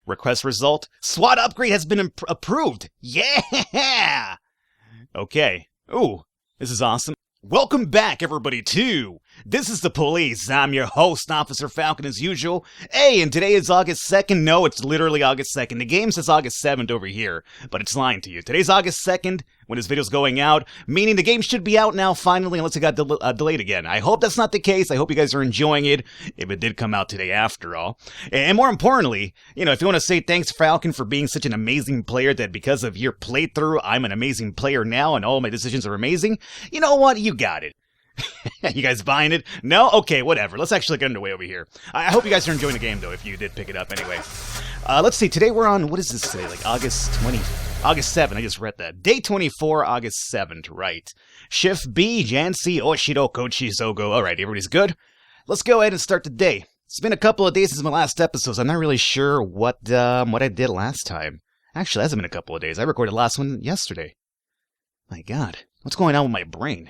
Request result. SWAT upgrade has been approved. Yeah! Okay. Ooh, this is awesome. Welcome back, everybody, to This is the Police. I'm your host, Officer Falcon, as usual. Hey, and today is August 2nd. No, it's literally August 2nd. The game says August 7th over here, but it's lying to you. Today's August 2nd when this video's going out, meaning the game should be out now, finally, unless it got delayed again. I hope that's not the case. I hope you guys are enjoying it, if it did come out today after all. And more importantly, if you want to say thanks, Falcon, for being such an amazing player that because of your playthrough, I'm an amazing player now and all my decisions are amazing, you know what? You got it. You guys buying it? No? Okay, whatever. Let's actually get underway over here. I hope you guys are enjoying the game, though, if you did pick it up anyway. Let's see. Today we're on, what is this today? Like August 7th. I just read that. Day 24, August 7th, right. Shift B, Jansi, Oshiro, Kochi, Zogo. Alright, everybody's good? Let's go ahead and start the day. It's been a couple of days since my last episode, so I'm not really sure what I did last time. Actually, it hasn't been a couple of days. I recorded the last one yesterday. My god. What's going on with my brain?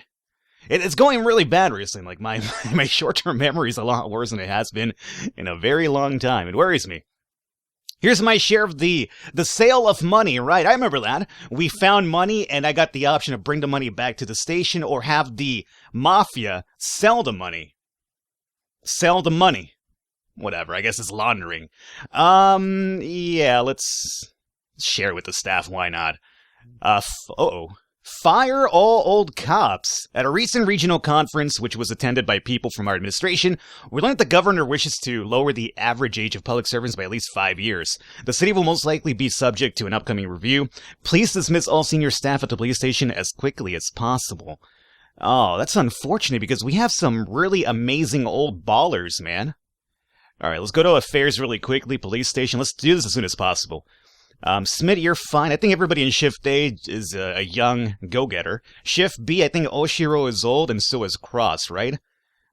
It's going really bad recently. Like, my short-term memory is a lot worse than it has been in a very long time. It worries me. Here's my share of the sale of money, right? I remember that. We found money, and I got the option to bring the money back to the station or have the mafia sell the money. Sell the money. Whatever, I guess it's laundering. Yeah, let's share it with the staff, why not? Fire all old cops. At a recent regional conference, which was attended by people from our administration, we learned the governor wishes to lower the average age of public servants by at least 5 years. The city will most likely be subject to an upcoming review. Please dismiss all senior staff at the police station as quickly as possible. Oh, that's unfortunate because we have some really amazing old ballers, man. Alright, let's go to affairs really quickly. Police station. Let's do this as soon as possible. Smith, you're fine. I think everybody in Shift A is a young go-getter. Shift B, I think Oshiro is old, and so is Cross, right?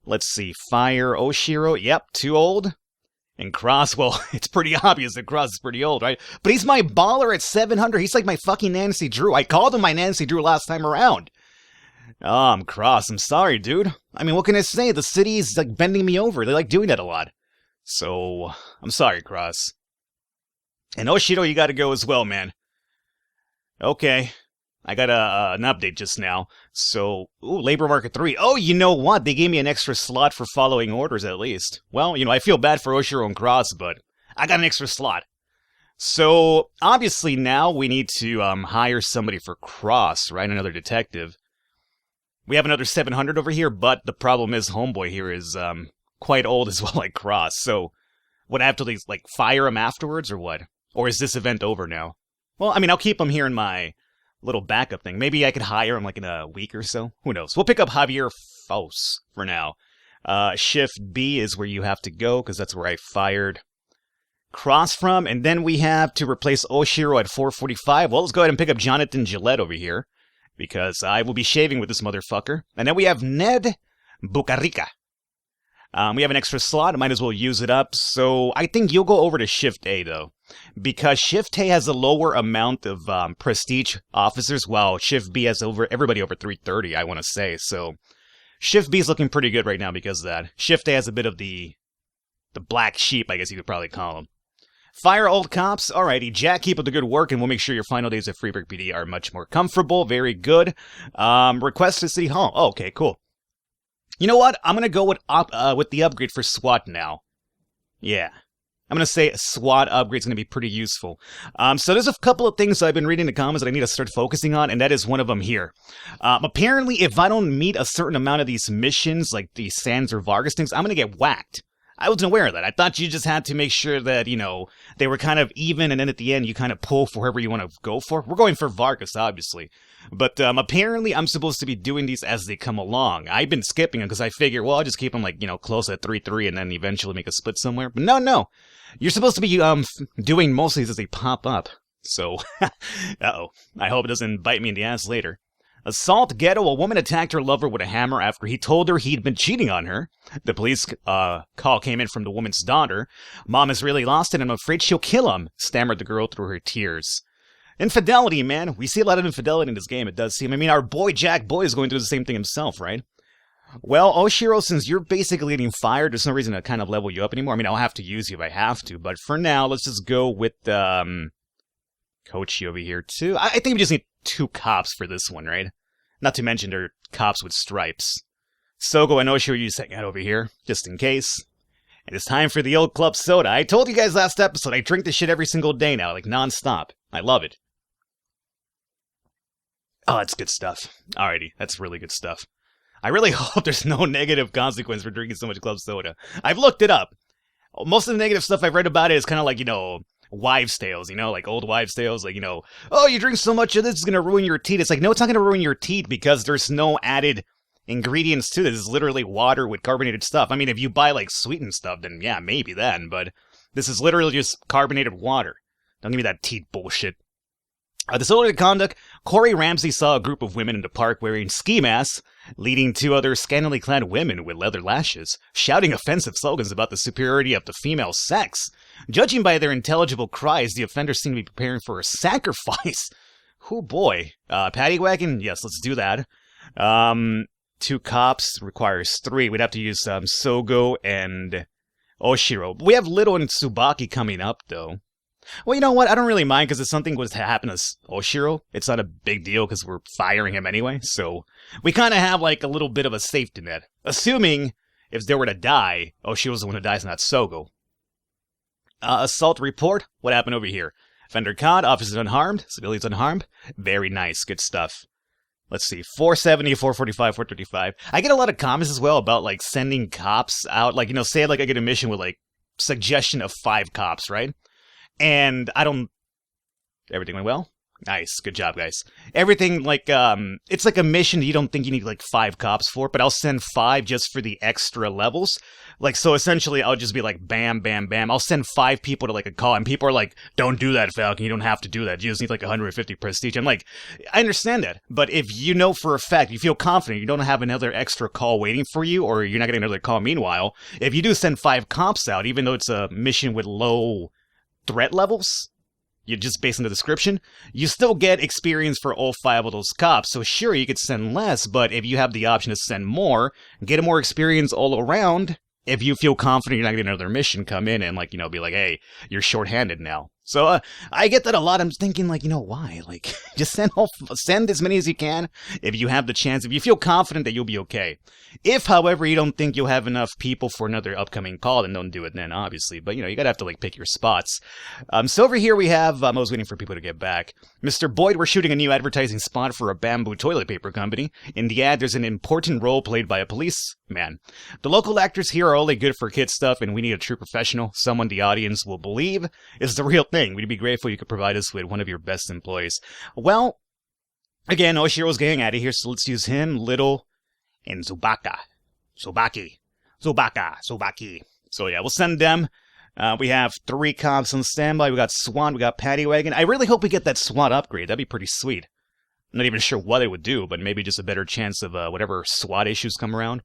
Let's see. Fire Oshiro. Yep, too old. And Cross, well, it's pretty obvious that Cross is pretty old, right? But he's my baller at 700. He's like my fucking Nancy Drew. I called him my Nancy Drew last time around. Oh, I'm Cross. I'm sorry, dude. I mean, what can I say? The city's like bending me over. They like doing that a lot. So, I'm sorry, Cross. And Oshiro, you gotta go as well, man. Okay. I got an update just now. So, labor market 3. Oh, you know what? They gave me an extra slot for following orders, at least. Well, I feel bad for Oshiro and Cross, but I got an extra slot. So, obviously now we need to hire somebody for Cross, right? Another detective. We have another 700 over here, but the problem is Homeboy here is quite old as well, like Cross. So, would I have to, like, fire him afterwards, or what? Or is this event over now? Well, I mean, I'll keep him here in my little backup thing. Maybe I could hire him, like, in a week or so. Who knows? We'll pick up Javier Fos for now. Shift B is where you have to go, because that's where I fired Cross from. And then we have to replace Oshiro at 4:45. Well, let's go ahead and pick up Jonathan Gillette over here, because I will be shaving with this motherfucker. And then we have Ned Bucarica. We have an extra slot. I might as well use it up. So I think you'll go over to Shift A, though. Because Shift A has a lower amount of prestige officers, while Shift B has everybody over 330, I want to say. So Shift B is looking pretty good right now because of that. Shift A has a bit of the black sheep, I guess you could probably call them. Fire old cops. Alrighty, Jack, keep up the good work, and we'll make sure your final days at Freeburg PD are much more comfortable. Very good. Request to City Hall. Oh, okay, cool. You know what? I'm going to go with the upgrade for SWAT now. Yeah. I'm going to say SWAT upgrade is going to be pretty useful. So there's a couple of things I've been reading in the comments that I need to start focusing on, and that is one of them here. Apparently, if I don't meet a certain amount of these missions, like the Sands or Vargas things, I'm going to get whacked. I wasn't aware of that. I thought you just had to make sure that, they were kind of even, and then at the end, you kind of pull for whoever you want to go for. We're going for Vargas, obviously. But apparently, I'm supposed to be doing these as they come along. I've been skipping them because I figure, well, I'll just keep them, close at 3-3 and then eventually make a split somewhere. But no. You're supposed to be doing most of these as they pop up. So, uh-oh. I hope it doesn't bite me in the ass later. Assault ghetto. A woman attacked her lover with a hammer after he told her he'd been cheating on her. The police call came in from the woman's daughter. Mom is really lost and I'm afraid she'll kill him, stammered the girl through her tears. Infidelity, man. We see a lot of infidelity in this game, it does seem. I mean, our boy Jack Boy is going through the same thing himself, right? Well, Oshiro, since you're basically getting fired, there's no reason to kind of level you up anymore. I mean, I'll have to use you if I have to, but for now, let's just go with, Kochi over here, too. I think we just need 2 cops for this one, right? Not to mention they're cops with stripes. Sogo and Oshiro, you just hang out over here, just in case. And it's time for the old club soda. I told you guys last episode, I drink this shit every single day now, like non-stop. I love it. Oh, that's good stuff. Alrighty, that's really good stuff. I really hope there's no negative consequence for drinking so much club soda. I've looked it up. Most of the negative stuff I've read about it is kind of like, wives' tales, like old wives' tales, like, oh, you drink so much of this, it's gonna ruin your teeth. It's like, no, it's not gonna ruin your teeth because there's no added ingredients to this. It's literally water with carbonated stuff. I mean, if you buy, like, sweetened stuff, then yeah, maybe then, but this is literally just carbonated water. Don't give me that teeth bullshit. Disorderly conduct. Corey Ramsey saw a group of women in the park wearing ski masks, leading 2 other scantily clad women with leather lashes, shouting offensive slogans about the superiority of the female sex. Judging by their intelligible cries, the offenders seem to be preparing for a sacrifice. Oh boy. Paddy wagon? Yes, let's do that. 2 cops requires 3. We'd have to use Sogo and Oshiro. We have Little and Tsubaki coming up, though. Well, you know what? I don't really mind, because if something was to happen to Oshiro, it's not a big deal, because we're firing him anyway, so we kind of have, like, a little bit of a safety net. Assuming, if they were to die, Oshiro's the one who dies, not Sogo. Assault report. What happened over here? Offender caught, officers unharmed, civilians unharmed. Very nice, good stuff. Let's see, 470, 445, 435. I get a lot of comments as well about, like, sending cops out, like, say, like, I get a mission with, like, suggestion of 5 cops, right? And I don't... Everything went well? Nice. Good job, guys. Everything, like, it's like a mission you don't think you need, like, 5 cops for, but I'll send 5 just for the extra levels. Like, so essentially, I'll just be like, bam, bam, bam. I'll send 5 people to, like, a call, and people are like, don't do that, Falcon. You don't have to do that. You just need, like, 150 prestige. I'm like, I understand that. But if you know for a fact, you feel confident, you don't have another extra call waiting for you, or you're not getting another call meanwhile, if you do send 5 cops out, even though it's a mission with low threat levels, you just based on the description, you still get experience for all 5 of those cops. So sure, you could send less, but if you have the option to send more, get more experience all around, if you feel confident you're not getting another mission, come in and, like, be like, hey, you're shorthanded now. So, I get that a lot. I'm thinking, like, why? Like, just send as many as you can if you have the chance, if you feel confident that you'll be okay. If, however, you don't think you'll have enough people for another upcoming call, then don't do it then, obviously. But, you gotta have to, like, pick your spots. So over here we have, I was waiting for people to get back. Mr. Boyd, we're shooting a new advertising spot for a bamboo toilet paper company. In the ad, there's an important role played by a policeman. The local actors here are only good for kid stuff, and we need a true professional, someone the audience will believe is the real thing. We'd be grateful you could provide us with one of your best employees. Well, again, Oshiro's getting out of here, so let's use him, Little, and Zubaki. So yeah, we'll send them. We have 3 cops on standby. We got SWAT, we got Paddy Wagon. I really hope we get that SWAT upgrade. That'd be pretty sweet. I'm not even sure what it would do, but maybe just a better chance of whatever SWAT issues come around.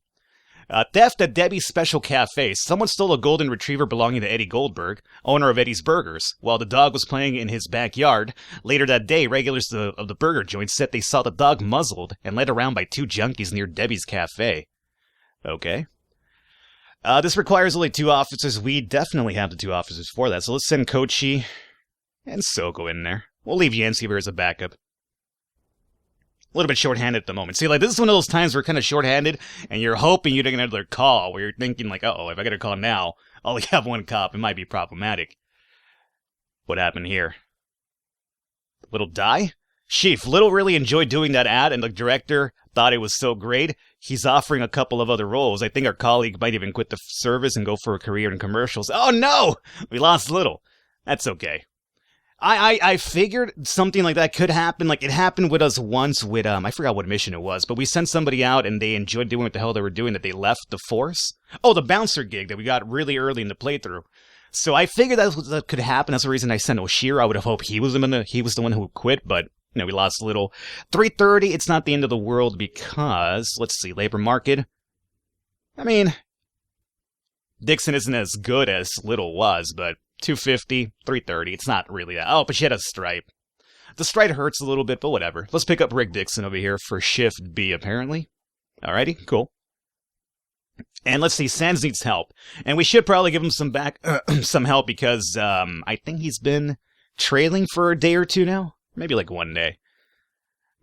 Theft at Debbie's Special Cafe. Someone stole a golden retriever belonging to Eddie Goldberg, owner of Eddie's Burgers, while the dog was playing in his backyard. Later that day, regulars of the burger joint said they saw the dog muzzled and led around by 2 junkies near Debbie's Cafe. Okay. This requires only 2 officers. We definitely have the 2 officers for that, so let's send Kochi and Soko in there. We'll leave Yancy here as a backup. A little bit shorthanded at the moment. See, like, this is one of those times where you're kind of shorthanded, and you're hoping you don't get another call, where you're thinking, like, uh-oh, if I get a call now, I'll only have 1 cop. It might be problematic. What happened here? Little die? Chief, Little really enjoyed doing that ad, and the director thought it was so great, he's offering a couple of other roles. I think our colleague might even quit the service and go for a career in commercials. Oh, no! We lost Little. That's okay. I figured something like that could happen. Like, it happened with us once with, I forgot what mission it was, but we sent somebody out and they enjoyed doing what the hell they were doing, that they left the force. Oh, the bouncer gig that we got really early in the playthrough. So I figured that could happen. That's the reason I sent Oshiro. I would have hoped he was the one who quit, but, we lost a little. 3:30, it's not the end of the world because, let's see, labor market. I mean, Dixon isn't as good as Little was, but 250, 330, it's not really that. Oh, but she had a stripe. The stripe hurts a little bit, but whatever. Let's pick up Rick Dixon over here for Shift B, apparently. Alrighty, cool. And let's see, Sans needs help. And we should probably give him some help because I think he's been trailing for a day or two now. Maybe like 1 day.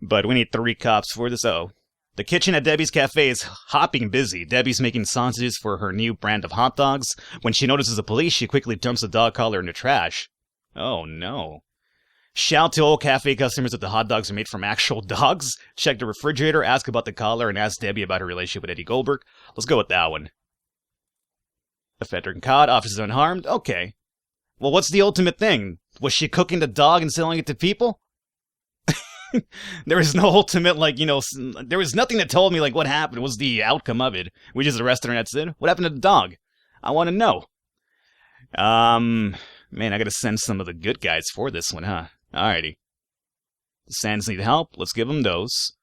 But we need 3 cops for this. Oh. The kitchen at Debbie's Cafe is hopping busy. Debbie's making sausages for her new brand of hot dogs. When she notices the police, she quickly dumps the dog collar in the trash. Oh no. Shout to all cafe customers that the hot dogs are made from actual dogs. Check the refrigerator, ask about the collar, and ask Debbie about her relationship with Eddie Goldberg. Let's go with that one. Offender caught, officers unharmed. Okay. Well, what's the ultimate thing? Was she cooking the dog and selling it to people? There was no ultimate, like, there was nothing that told me, like, what happened. What was the outcome of it? We just arrested her and that's it? What happened to the dog? I want to know. Man, I gotta send some of the good guys for this one, huh? Alrighty. The Sands need help. Let's give them those.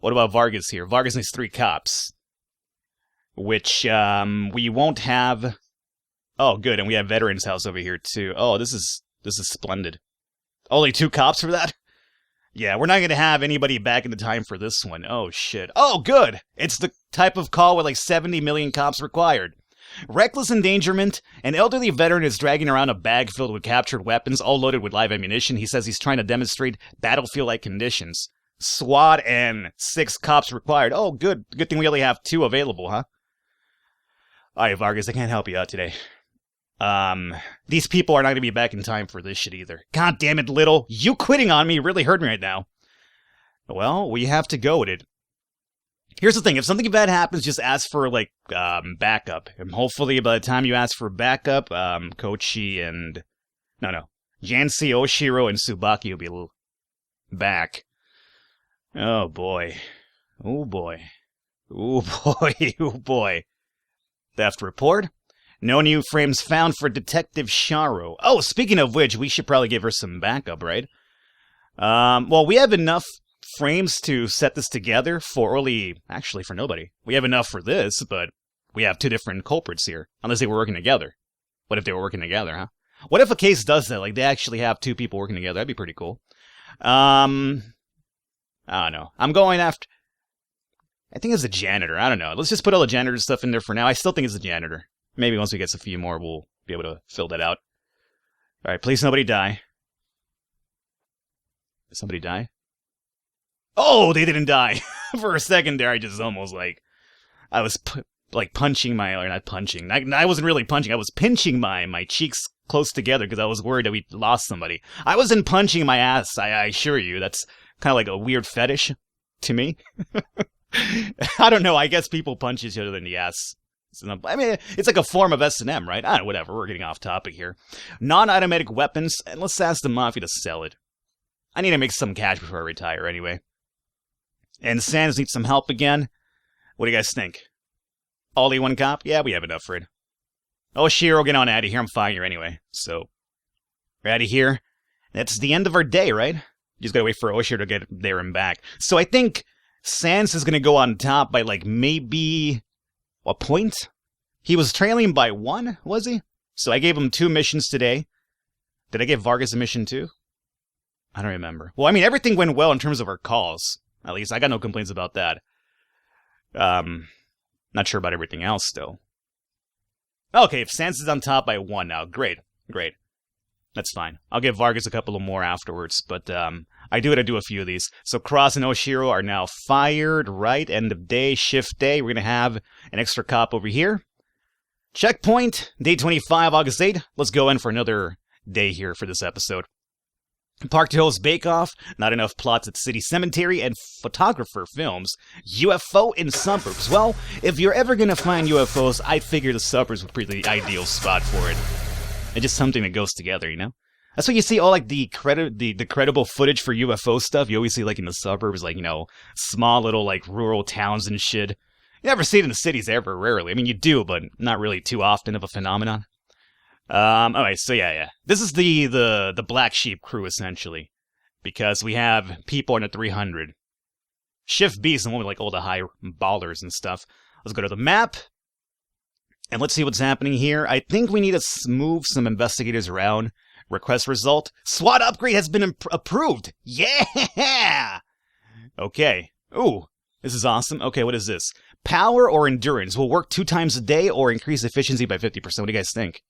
What about Vargas here? Vargas needs 3 cops. Which, we won't have... Oh, good, and we have Veterans House over here, too. Oh, this is splendid. Only 2 cops for that? Yeah, we're not going to have anybody back in the time for this one. Oh, shit. Oh, good! It's the type of call with like 70 million cops required. Reckless endangerment. An elderly veteran is dragging around a bag filled with captured weapons, all loaded with live ammunition. He says he's trying to demonstrate battlefield-like conditions. SWAT and 6 cops required. Oh, good. Good thing we only have 2 available, huh? Alright, Vargas, I can't help you out today. These people are not going to be back in time for this shit either. God damn it, Little. You quitting on me really hurt me right now. Well, we have to go with it. Here's the thing, if something bad happens, just ask for, like, backup. And hopefully by the time you ask for backup, Kochi and... No. Jansi, Oshiro, and Tsubaki will be back. Oh, boy. Oh, boy. Oh, boy. Oh, boy. Theft report? No new frames found for Detective Sharo. Oh, speaking of which, we should probably give her some backup, right? Well, we have enough frames to set this together for actually for nobody. We have enough for this, but we have 2 different culprits here, unless they were working together. What if they were working together, huh? What if a case does that, like they actually have 2 people working together? That'd be pretty cool. I don't know. I'm going after... I think it's the janitor. I don't know. Let's just put all the janitor stuff in there for now. I still think it's the janitor. Maybe once we get a few more, we'll be able to fill that out. Alright, please nobody die. Did somebody die? Oh, they didn't die! For a second there, I just almost, I was, punching my... Or not punching. I wasn't really punching. I was pinching my cheeks close together because I was worried that we lost somebody. I wasn't punching my ass, I assure you. That's kind of like a weird fetish to me. I don't know. I guess people punch each other in the ass. I mean, it's like a form of S&M, right? I don't know, whatever. We're getting off topic here. Non-automatic weapons, and let's ask the Mafia to sell it. I need to make some cash before I retire anyway. And Sans needs some help again. What do you guys think? Only 1 cop? Yeah, we have enough for it. Oh, Shiro, get on out of here. I'm fine here anyway. So, we're out of here. That's the end of our day, right? Just gotta wait for Oshiro to get there and back. So I think Sans is gonna go on top by, maybe... a point? He was trailing by 1, was he? So I gave him 2 missions today. Did I give Vargas a mission too? I don't remember. Well, I mean, everything went well in terms of our calls. At least, I got no complaints about that. Not sure about everything else, still. Okay, if Sans is on top by 1 now, great. That's fine. I'll give Vargas a couple of more afterwards, but, I do gotta do a few of these. So Cross and Oshiro are now fired, right? End of day, shift day. We're gonna have an extra cop over here. Checkpoint, day 25, August 8. Let's go in for another day here for this episode. Park to Hills Bake Off, not enough plots at City Cemetery, and photographer films UFO in suburbs. Well, if you're ever gonna find UFOs, I figure the suburbs would be the ideal spot for it. It's just something that goes together, you know? That's why you see all, the credible footage for UFO stuff. You always see, in the suburbs, small little, rural towns and shit. You never see it in the cities ever, rarely. I mean, you do, but not really too often of a phenomenon. Alright, so yeah. This is the Black Sheep crew, essentially. Because we have people in the 300. Shift B is the one with, all the high ballers and stuff. Let's go to the map. And let's see what's happening here. I think we need to move some investigators around. Request result. SWAT upgrade has been approved. Yeah! Okay. Ooh, this is awesome. Okay, what is this? Power or endurance? Will work 2 times a day or increase efficiency by 50%. What do you guys think?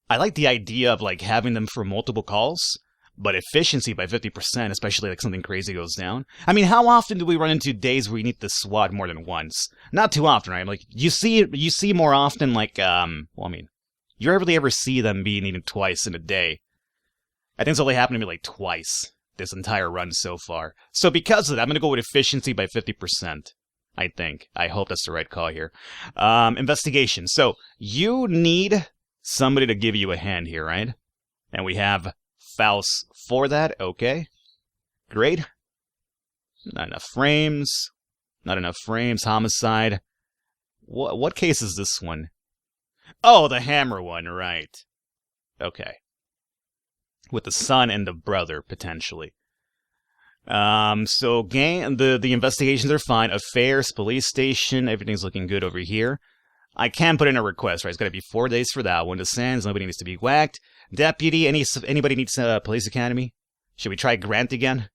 I like the idea of like having them for multiple calls, but efficiency by 50%, especially like something crazy goes down. I mean, how often do we run into days where you need to SWAT more than once? Not too often, right? Like you see more often like well, I mean, you rarely ever see them being needed twice in a day. I think it's only happened to me like twice this entire run so far. So because of that, I'm going to go with efficiency by 50%. I think. I hope that's the right call here. Investigation. So you need somebody to give you a hand here, right? And we have Faust for that. Okay. Great. Not enough frames. Not enough frames. Homicide. What case is this one? Oh, the hammer one, right. Okay. With the son and the brother, potentially. So the investigations are fine. Affairs, police station, everything's looking good over here. I can put in a request, right? It's got to be 4 days for that one. The sands, nobody needs to be whacked. Deputy, anybody needs a police academy? Should we try Grant again?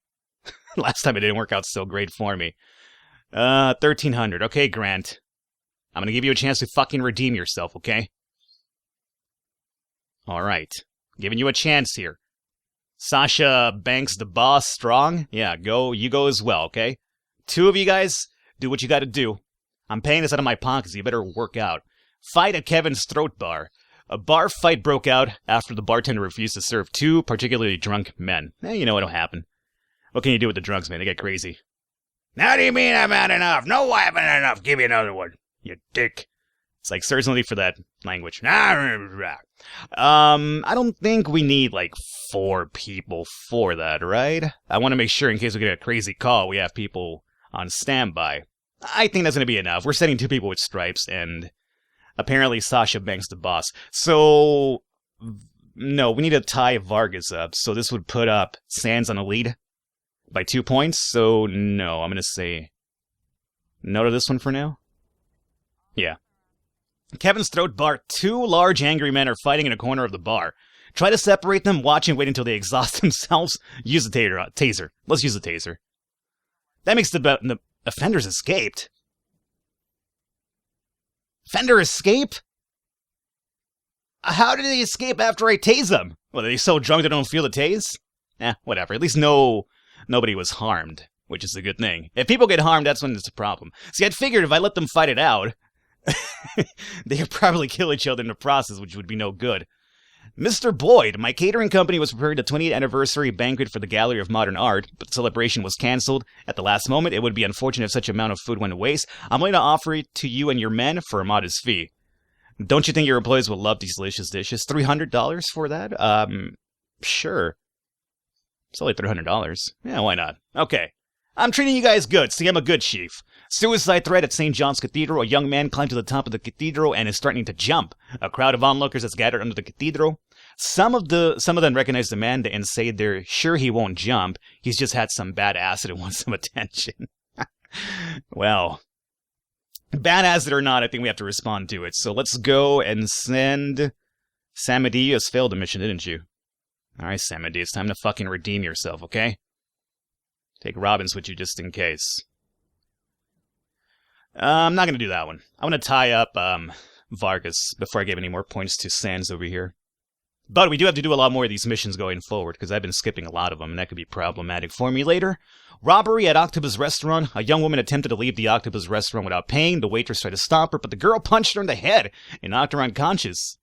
Last time it didn't work out so great for me. 1300. Okay, Grant. I'm gonna give you a chance to fucking redeem yourself, okay? Alright. Giving you a chance here. Sasha Banks, the boss, strong? Yeah, you go as well, okay? 2 of you guys, do what you gotta do. I'm paying this out of my pockets, you better work out. Fight at Kevin's Throat Bar. A bar fight broke out after the bartender refused to serve 2 particularly drunk men. You know what'll happen. What can you do with the drunks, man? They get crazy. How do you mean I'm had enough? No, I haven't had enough. Give me another one, you dick. It's like, certainly for that language. I don't think we need, like, 4 people for that, right? I want to make sure, in case we get a crazy call, we have people on standby. I think that's going to be enough. We're sending 2 people with stripes, and apparently Sasha Banks the boss. So, no, we need to tie Vargas up. So this would put up Sands on a lead by 2 points. So, no, I'm going to say no to this one for now. Yeah. Kevin's Throat Bar. 2 large angry men are fighting in a corner of the bar. Try to separate them, watch and wait until they exhaust themselves. Use the taser. Let's use the taser. That makes the offenders escaped. Offender escape? How did they escape after I tase them? Well, are they so drunk they don't feel the tase? Whatever. At least nobody was harmed, which is a good thing. If people get harmed, that's when it's a problem. See, I'd figured if I let them fight it out, they would probably kill each other in the process, which would be no good. Mr. Boyd, my catering company was preparing the 20th anniversary banquet for the Gallery of Modern Art, but the celebration was cancelled at the last moment. It would be unfortunate if such amount of food went to waste. I'm going to offer it to you and your men for a modest fee. Don't you think your employees will love these delicious dishes? $300 for that? Sure. It's only $300. Yeah, why not? Okay. I'm treating you guys good. See, I'm a good chief. Suicide threat at St. John's Cathedral. A young man climbed to the top of the cathedral and is threatening to jump. A crowd of onlookers has gathered under the cathedral. Some of them recognize the man and say they're sure he won't jump. He's just had some bad acid and wants some attention. Well, bad acid or not, I think we have to respond to it. So let's go and send... Samadi, you has failed the mission, didn't you? Alright, Samadi, it's time to fucking redeem yourself, okay? Take Robbins with you just in case. I'm not going to do that one. I want to tie up Vargas before I give any more points to Sands over here. But we do have to do a lot more of these missions going forward, because I've been skipping a lot of them, and that could be problematic for me later. Robbery at Octopus Restaurant. A young woman attempted to leave the Octopus Restaurant without paying. The waitress tried to stop her, but the girl punched her in the head and knocked her unconscious.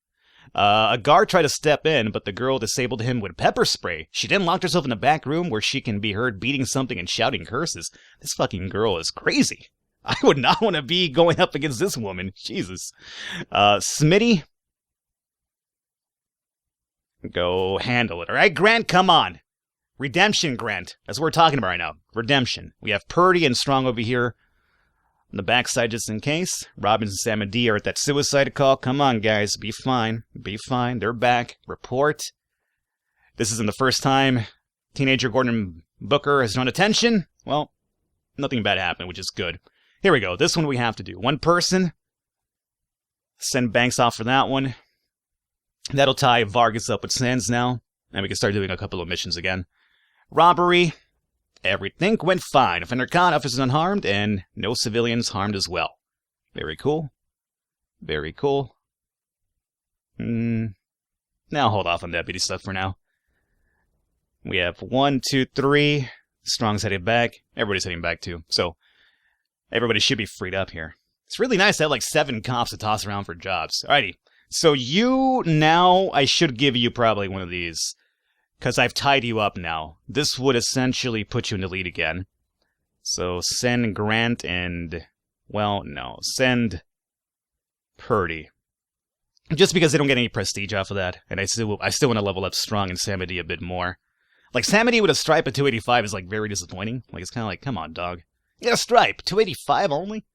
A guard tried to step in, but the girl disabled him with pepper spray. She then locked herself in the back room where she can be heard beating something and shouting curses. This fucking girl is crazy. I would not want to be going up against this woman. Jesus. Smitty. Go handle it. All right, Grant, come on. Redemption, Grant. That's what we're talking about right now. Redemption. We have Purdy and Strong over here on the backside just in case. Robbins and Sam and D are at that suicide call. Come on, guys. Be fine. Be fine. They're back. Report. This isn't the first time teenager Gordon Booker has drawn attention. Well, nothing bad happened, which is good. Here we go. This one we have to do. One person. Send Banks off for that one. That'll tie Vargas up with Sands now. And we can start doing a couple of missions again. Robbery. Everything went fine. Offender caught, officers unharmed, and no civilians harmed as well. Very cool. Very cool. Now hold off on deputy stuff for now. We have 1, 2, 3. Strong's heading back. Everybody's heading back too. So everybody should be freed up here. It's really nice to have like 7 cops to toss around for jobs. Alrighty. So you now, I should give you probably one of these. Because I've tied you up now. This would essentially put you in the lead again. So send Grant and... Well, no. Send Purdy. Just because they don't get any prestige off of that. And I still want to level up Strong and Samity a bit more. Like, Samity with a stripe at 285 is, like, very disappointing. Like, it's kind of like, come on, dog. You got a stripe. 285 only?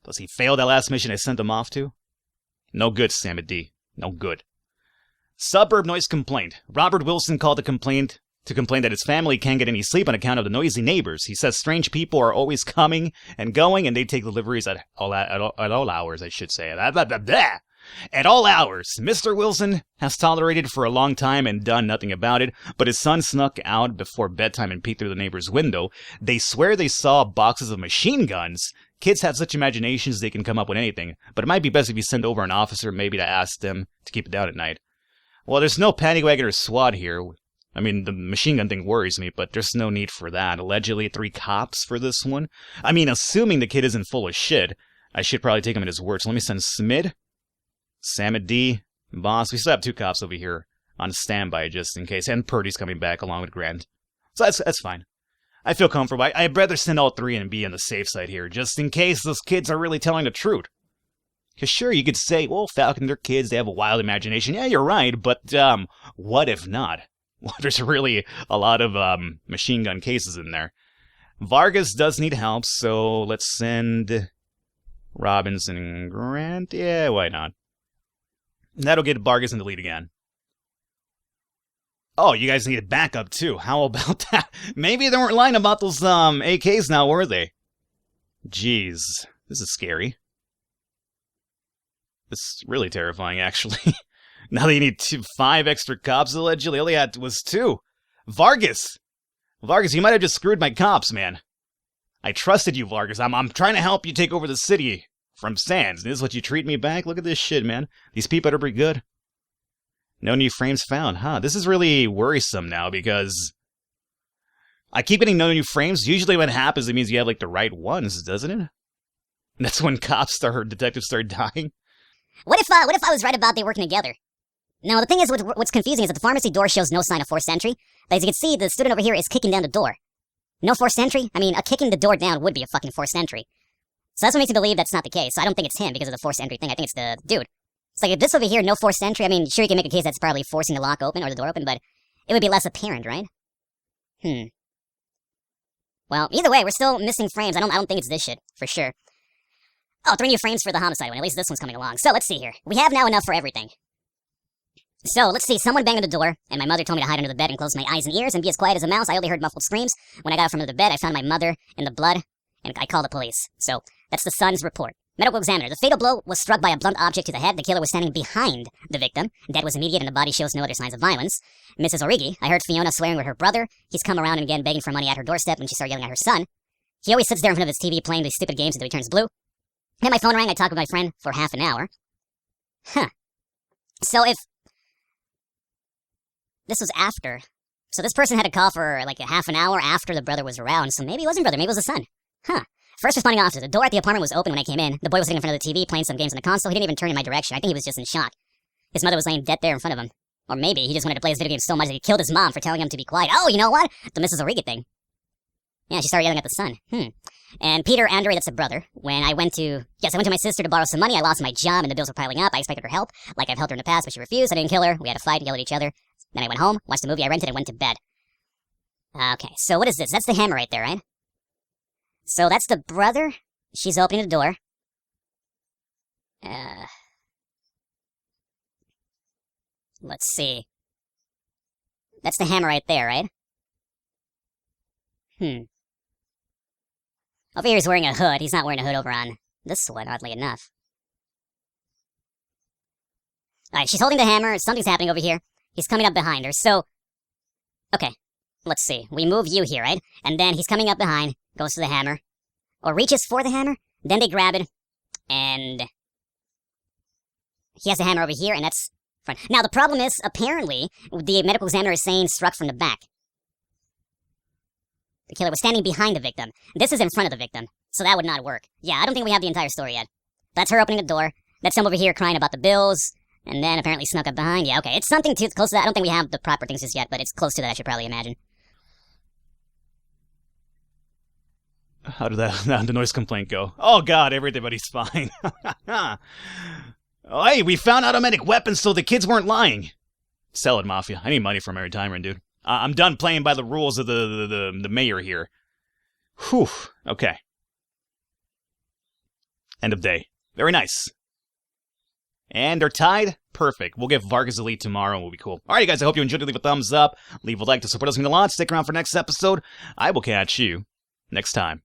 Plus, he failed that last mission I sent him off to. No good, Samity. No good. Suburb noise complaint. Robert Wilson called to complain that his family can't get any sleep on account of the noisy neighbors. He says strange people are always coming and going, and they take deliveries at all hours, I should say. At all hours. Mr. Wilson has tolerated for a long time and done nothing about it, but his son snuck out before bedtime and peeked through the neighbor's window. They swear they saw boxes of machine guns. Kids have such imaginations they can come up with anything, but it might be best if you send over an officer maybe to ask them to keep it down at night. Well, there's no paddy wagon or SWAT here. I mean, the machine gun thing worries me, but there's no need for that. Allegedly 3 cops for this one. I mean, assuming the kid isn't full of shit, I should probably take him at his word. So let me send Smid, Samad, Boss. We still have 2 cops over here on standby just in case. And Purdy's coming back along with Grant. So that's fine. I feel comfortable. I'd rather send all 3 and be on the safe side here, just in case those kids are really telling the truth. Because sure, you could say, well, Falcon, they're kids, they have a wild imagination. Yeah, you're right, but what if not? Well, there's really a lot of machine gun cases in there. Vargas does need help, so let's send Robinson and Grant. Yeah, why not? That'll get Vargas in the lead again. Oh, you guys need a backup too. How about that? Maybe they weren't lying about those AKs now, were they? Jeez, this is scary. It's really terrifying, actually. Now that you need 5 extra cops, allegedly, all they had was 2. Vargas! Vargas, you might have just screwed my cops, man. I trusted you, Vargas. I'm trying to help you take over the city from Sands. This is what you treat me back? Look at this shit, man. These people better be good. No new frames found, huh? This is really worrisome now, because I keep getting no new frames. Usually when it happens, it means you have, like, the right ones, doesn't it? And that's when detectives start dying. What if I was right about they working together? Now, the thing is, what's confusing is that the pharmacy door shows no sign of forced entry. But as you can see, the student over here is kicking down the door. No forced entry? I mean, kicking the door down would be a fucking forced entry. So that's what makes me believe that's not the case. So I don't think it's him because of the forced entry thing. I think it's the dude. It's like, if this over here, no forced entry, I mean, sure, you can make a case that's probably forcing the lock open or the door open, but it would be less apparent, right? Well, either way, we're still missing frames. I don't think it's this shit, for sure. Oh, 3 new frames for the homicide one. At least this one's coming along. So, let's see here. We have now enough for everything. So, let's see. Someone banged on the door, and my mother told me to hide under the bed and close my eyes and ears and be as quiet as a mouse. I only heard muffled screams. When I got up from under the bed, I found my mother in the blood, and I called the police. So, that's the son's report. Medical examiner. The fatal blow was struck by a blunt object to the head. The killer was standing behind the victim. Death was immediate, and the body shows no other signs of violence. Mrs. Origi. I heard Fiona swearing with her brother. He's come around and again begging for money at her doorstep when she started yelling at her son. He always sits there in front of his TV playing these stupid games until he turns blue. Then my phone rang, I talked with my friend for half an hour. So if... This was after. So this person had to call for like a half an hour after the brother was around, so maybe it wasn't brother, maybe it was the son. First responding officer, the door at the apartment was open when I came in. The boy was sitting in front of the TV playing some games on the console. He didn't even turn in my direction. I think he was just in shock. His mother was laying dead there in front of him. Or maybe he just wanted to play his video game so much that he killed his mom for telling him to be quiet. Oh, you know what? The Mrs. Origi thing. Yeah, she started yelling at the son. And Peter Andre, that's a brother. I went to my sister to borrow some money. I lost my job and the bills were piling up. I expected her help, like I've helped her in the past, but she refused. I didn't kill her. We had a fight and yelled at each other. Then I went home, watched the movie I rented, and went to bed. Okay, so what is this? That's the hammer right there, right? So that's the brother. She's opening the door. Let's see. That's the hammer right there, right? Over here he's wearing a hood. He's not wearing a hood over on this one, oddly enough. Alright, she's holding the hammer. Something's happening over here. He's coming up behind her, so... Okay. let's see. We move you here, right? And then he's coming up behind, goes to the hammer, or reaches for the hammer. Then they grab it, and he has the hammer over here, and that's front. Now the problem is, apparently, the medical examiner is saying struck from the back. The killer was standing behind the victim. This is in front of the victim, so that would not work. Yeah, I don't think we have the entire story yet. That's her opening the door. That's him over here crying about the bills. And then apparently snuck up behind. Yeah, okay. It's something too close to that. I don't think we have the proper things just yet, but it's close to that, I should probably imagine. How did the noise complaint go? Oh god, everybody's fine. Oh, hey, we found automatic weapons so the kids weren't lying. Sell it, Mafia. I need money for my retirement, dude. I'm done playing by the rules of the mayor here. Whew. Okay. End of day. Very nice. And they're tied? Perfect. We'll get Vargas Elite tomorrow and we'll be cool. Alright, guys, I hope you enjoyed it. Leave a thumbs up. Leave a like to support us in the launch. Stick around for next episode. I will catch you next time.